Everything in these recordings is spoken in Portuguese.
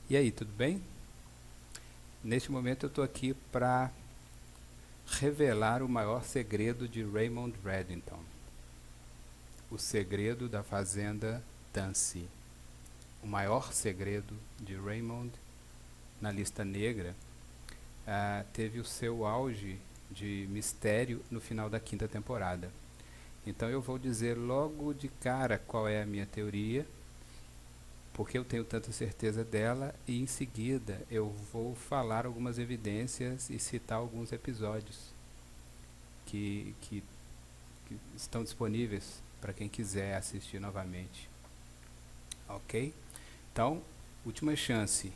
E aí, tudo bem? Neste momento eu estou aqui para revelar o maior segredo de Raymond Reddington. O segredo da fazenda Tansy. O maior segredo de Raymond na lista negra teve o seu auge de mistério no final da 5ª temporada. Então eu vou dizer logo de cara qual é a minha teoria, porque eu tenho tanta certeza dela, e em seguida eu vou falar algumas evidências e citar alguns episódios que estão disponíveis para quem quiser assistir novamente. Ok? Então, última chance.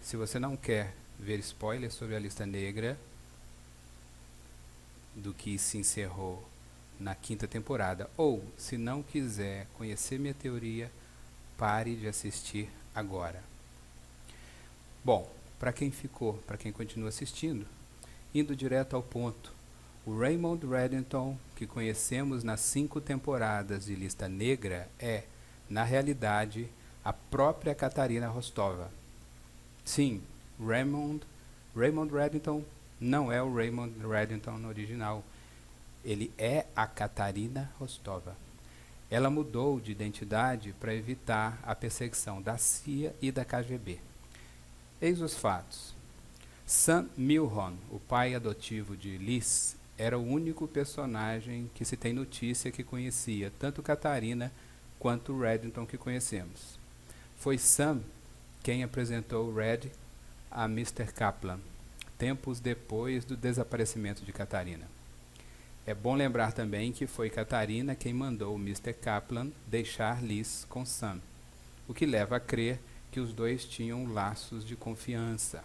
Se você não quer ver spoilers sobre a lista negra do que se encerrou na 5ª temporada, ou se não quiser conhecer minha teoria, pare de assistir agora. Bom, para quem continua assistindo, indo direto ao ponto, o Raymond Reddington que conhecemos nas 5 temporadas de Lista Negra é, na realidade, a própria Katarina Rostova. Sim, Raymond Reddington não é o Raymond Reddington no original. Ele é a Katarina Rostova. Ela mudou de identidade para evitar a perseguição da CIA e da KGB. Eis os fatos. Sam Milhon, o pai adotivo de Liz, era o único personagem que se tem notícia que conhecia tanto Katarina quanto o Reddington que conhecemos. Foi Sam quem apresentou Red a Mr. Kaplan, tempos depois do desaparecimento de Katarina. É bom lembrar também que foi Katarina quem mandou o Mr. Kaplan deixar Liz com Sam, o que leva a crer que os dois tinham laços de confiança.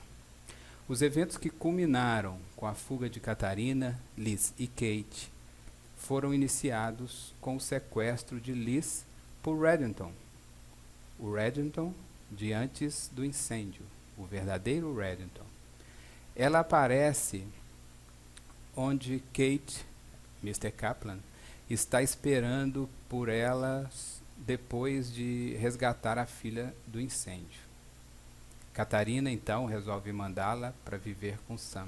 Os eventos que culminaram com a fuga de Katarina, Liz e Kate foram iniciados com o sequestro de Liz por Reddington. O Reddington de antes do incêndio, o verdadeiro Reddington. Ela aparece onde Kate, Mr. Kaplan, está esperando por elas depois de resgatar a filha do incêndio. Katarina então resolve mandá-la para viver com Sam.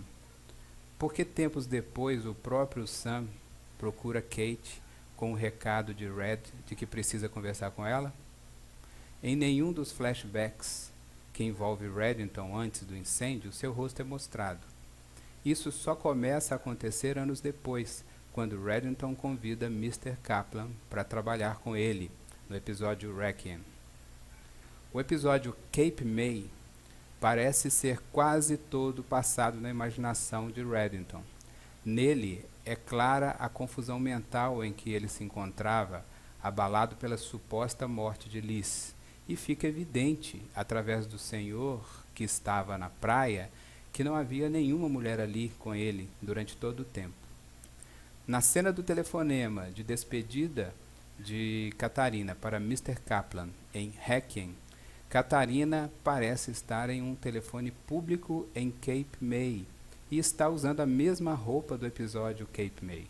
Porque tempos depois o próprio Sam procura Kate com o recado de Red de que precisa conversar com ela? Em nenhum dos flashbacks que envolve Reddington antes do incêndio, seu rosto é mostrado. Isso só começa a acontecer anos depois, quando Reddington convida Mr. Kaplan para trabalhar com ele, no episódio Requiem. O episódio Cape May parece ser quase todo passado na imaginação de Reddington. Nele é clara a confusão mental em que ele se encontrava, abalado pela suposta morte de Liz, e fica evidente, através do senhor que estava na praia, que não havia nenhuma mulher ali com ele durante todo o tempo. Na cena do telefonema de despedida de Katarina para Mr. Kaplan em Requiem, Katarina parece estar em um telefone público em Cape May e está usando a mesma roupa do episódio Cape May.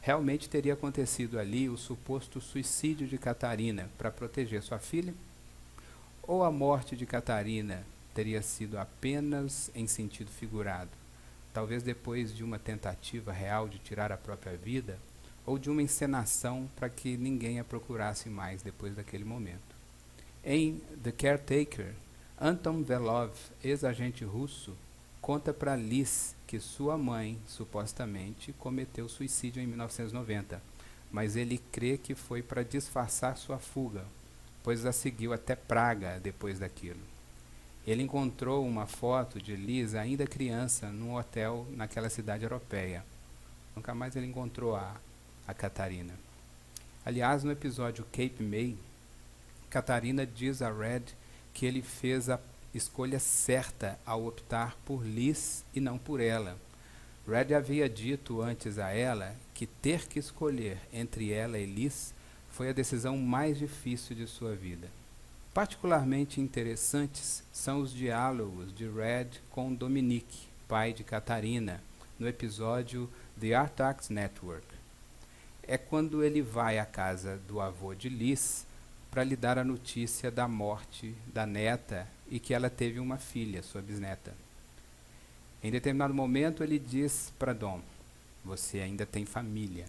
Realmente teria acontecido ali o suposto suicídio de Katarina para proteger sua filha? Ou a morte de Katarina teria sido apenas em sentido figurado, talvez depois de uma tentativa real de tirar a própria vida, ou de uma encenação para que ninguém a procurasse mais depois daquele momento? Em The Caretaker, Anton Velov, ex-agente russo, conta para Liz que sua mãe, supostamente, cometeu suicídio em 1990, mas ele crê que foi para disfarçar sua fuga, pois a seguiu até Praga depois daquilo. Ele encontrou uma foto de Liz ainda criança num hotel naquela cidade europeia. Nunca mais ele encontrou a Katarina. Aliás, no episódio Cape May, Katarina diz a Red que ele fez a escolha certa ao optar por Liz e não por ela. Red havia dito antes a ela que ter que escolher entre ela e Liz foi a decisão mais difícil de sua vida. Particularmente interessantes são os diálogos de Red com Dominique, pai de Katarina, no episódio The Artax Network. É quando ele vai à casa do avô de Liz para lhe dar a notícia da morte da neta e que ela teve uma filha, sua bisneta. Em determinado momento ele diz para Dawn: você ainda tem família.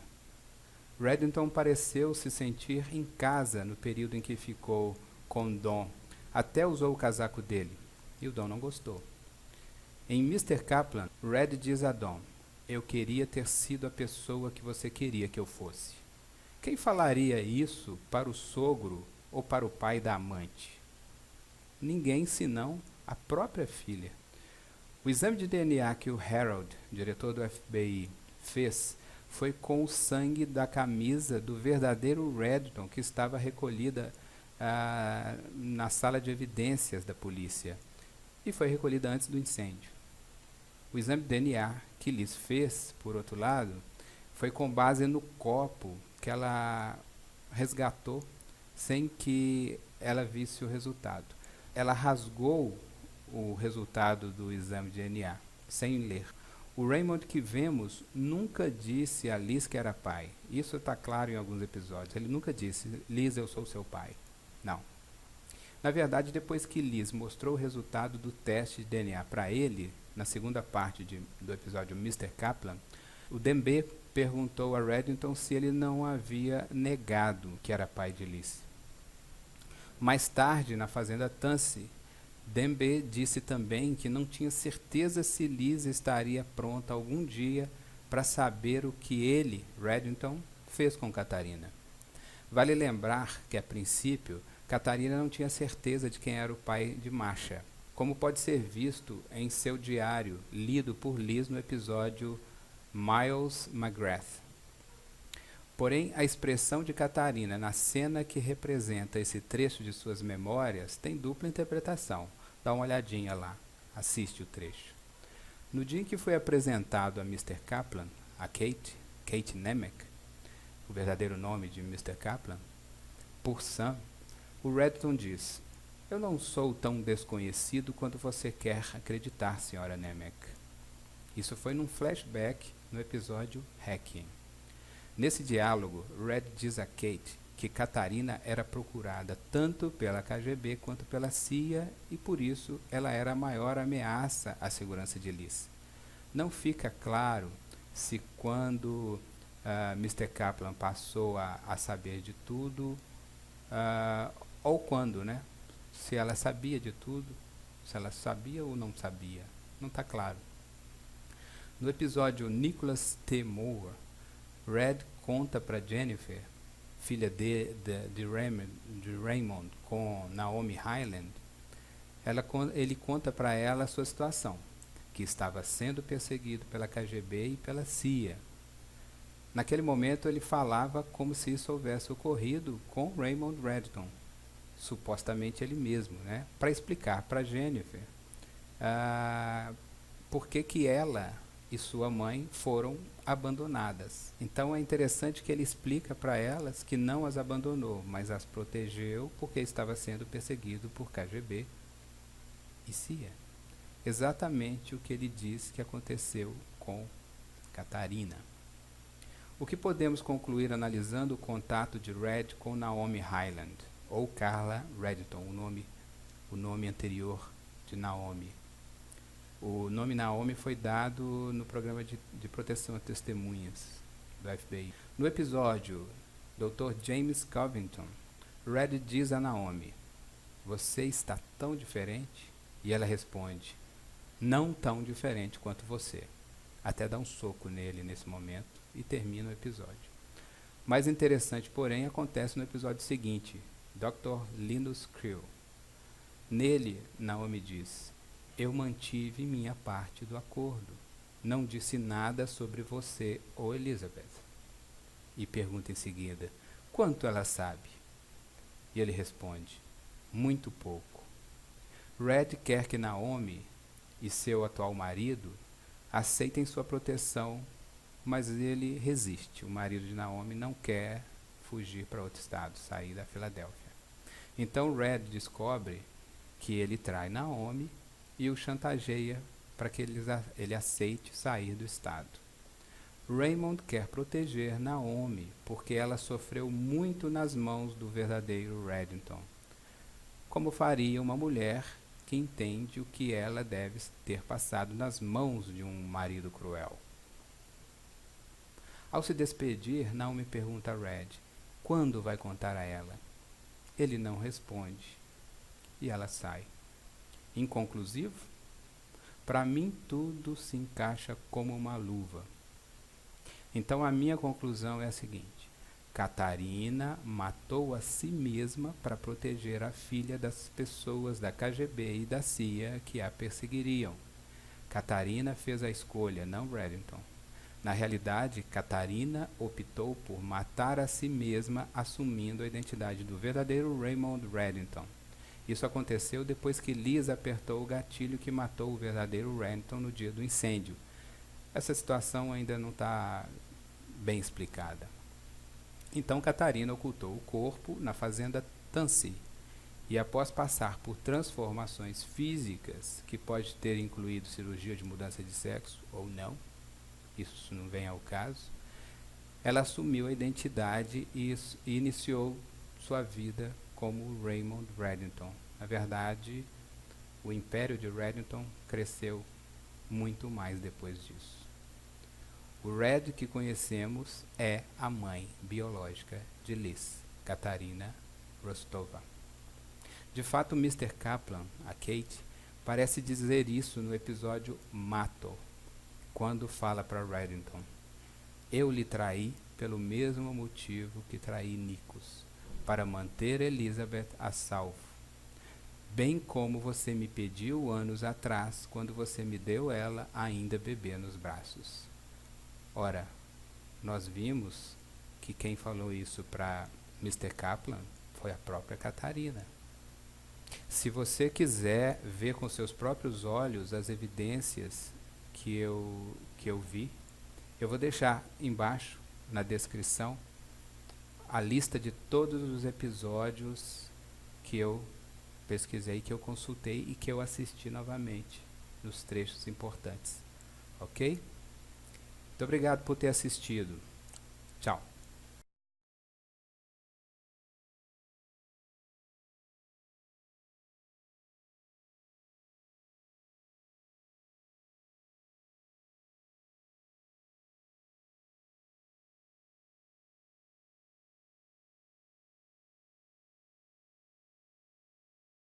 Reddington pareceu se sentir em casa no período em que ficou com Dawn. Até usou o casaco dele, e o Dawn não gostou. Em Mr. Kaplan, Red diz a Dawn: eu queria ter sido a pessoa que você queria que eu fosse. Quem falaria isso para o sogro ou para o pai da amante? Ninguém senão a própria filha. O exame de DNA que o Harold, diretor do FBI, fez foi com o sangue da camisa do verdadeiro Reddington, que estava recolhida na sala de evidências da polícia, e foi recolhida antes do incêndio. O exame de DNA que Liz fez, por outro lado, foi com base no copo que ela resgatou sem que ela visse o resultado. Ela rasgou o resultado do exame de DNA, sem ler. O Raymond que vemos nunca disse a Liz que era pai. Isso está claro em alguns episódios. Ele nunca disse: Liz, eu sou seu pai. Não. Na verdade, depois que Liz mostrou o resultado do teste de DNA para ele, na segunda parte do episódio Mr. Kaplan, o Dembe perguntou a Reddington se ele não havia negado que era pai de Liz. Mais tarde, na fazenda Tansy, Dembe disse também que não tinha certeza se Liz estaria pronta algum dia para saber o que ele, Reddington, fez com Catarina. Vale lembrar que, a princípio, Catarina não tinha certeza de quem era o pai de Masha, como pode ser visto em seu diário, lido por Liz no episódio Miles McGrath. Porém, a expressão de Catarina na cena que representa esse trecho de suas memórias tem dupla interpretação. Dá uma olhadinha lá, assiste o trecho. No dia em que foi apresentado a Mr. Kaplan, a Kate Nemec, o verdadeiro nome de Mr. Kaplan, por Sam, o Reddington diz: eu não sou tão desconhecido quanto você quer acreditar, Sra. Nemec. Isso foi num flashback no episódio Hacking. Nesse diálogo, Red diz a Kate que Catarina era procurada tanto pela KGB quanto pela CIA e por isso ela era a maior ameaça à segurança de Liz. Não fica claro se quando Mr. Kaplan passou a saber de tudo ou quando, né? Se ela sabia de tudo, se ela sabia ou não sabia, não está claro. No episódio Nicholas T. Moore, Red conta para Jennifer, filha de Raymond com Naomi Highland, ele conta para ela a sua situação, que estava sendo perseguido pela KGB e pela CIA. Naquele momento ele falava como se isso houvesse ocorrido com Raymond Reddington, supostamente ele mesmo, né, para explicar para Jennifer por que ela e sua mãe foram abandonadas. Então é interessante que ele explica para elas que não as abandonou, mas as protegeu porque estava sendo perseguido por KGB e CIA. Exatamente o que ele diz que aconteceu com Catarina. O que podemos concluir analisando o contato de Red com Naomi Highland, ou Carla Reddington, o nome anterior de Naomi. O nome Naomi foi dado no programa de proteção a testemunhas do FBI. No episódio Dr. James Covington, Red diz a Naomi: você está tão diferente? E ela responde: não tão diferente quanto você. Até dá um soco nele nesse momento e termina o episódio. Mais interessante, porém, acontece no episódio seguinte, Dr. Linus Creel. Nele, Naomi diz: eu mantive minha parte do acordo. Não disse nada sobre você ou Elizabeth. E pergunta em seguida: quanto ela sabe? E ele responde: muito pouco. Red quer que Naomi e seu atual marido aceitem sua proteção, mas ele resiste. O marido de Naomi não quer fugir para outro estado, sair da Filadélfia. Então Red descobre que ele trai Naomi e o chantageia para que ele aceite sair do estado. Raymond quer proteger Naomi porque ela sofreu muito nas mãos do verdadeiro Reddington, como faria uma mulher que entende o que ela deve ter passado nas mãos de um marido cruel. Ao se despedir, Naomi pergunta a Red quando vai contar a ela. Ele não responde e ela sai. Inconclusivo? Para mim tudo se encaixa como uma luva. Então a minha conclusão é a seguinte: Catarina matou a si mesma para proteger a filha das pessoas da KGB e da CIA que a perseguiriam. Catarina fez a escolha, não Reddington. Na realidade, Catarina optou por matar a si mesma, assumindo a identidade do verdadeiro Raymond Reddington. Isso aconteceu depois que Liz apertou o gatilho que matou o verdadeiro Reddington no dia do incêndio. Essa situação ainda não está bem explicada. Então Catarina ocultou o corpo na fazenda Tansy e, após passar por transformações físicas, que pode ter incluído cirurgia de mudança de sexo ou não, isso não vem ao caso, ela assumiu a identidade e iniciou sua vida como Raymond Reddington. Na verdade, o império de Reddington cresceu muito mais depois disso. O Red que conhecemos é a mãe biológica de Liz, Katarina Rostova. De fato, Mr. Kaplan, a Kate, parece dizer isso no episódio Mato, quando fala para Reddington: eu lhe traí pelo mesmo motivo que traí Nikos, para manter Elizabeth a salvo, bem como você me pediu anos atrás, quando você me deu ela ainda bebê nos braços. Ora, nós vimos que quem falou isso para Mr. Kaplan foi a própria Catarina. Se você quiser ver com seus próprios olhos as evidências que eu vi, eu vou deixar embaixo na descrição a lista de todos os episódios que eu pesquisei, que eu consultei e que eu assisti novamente nos trechos importantes. Ok? Muito obrigado por ter assistido. Tchau.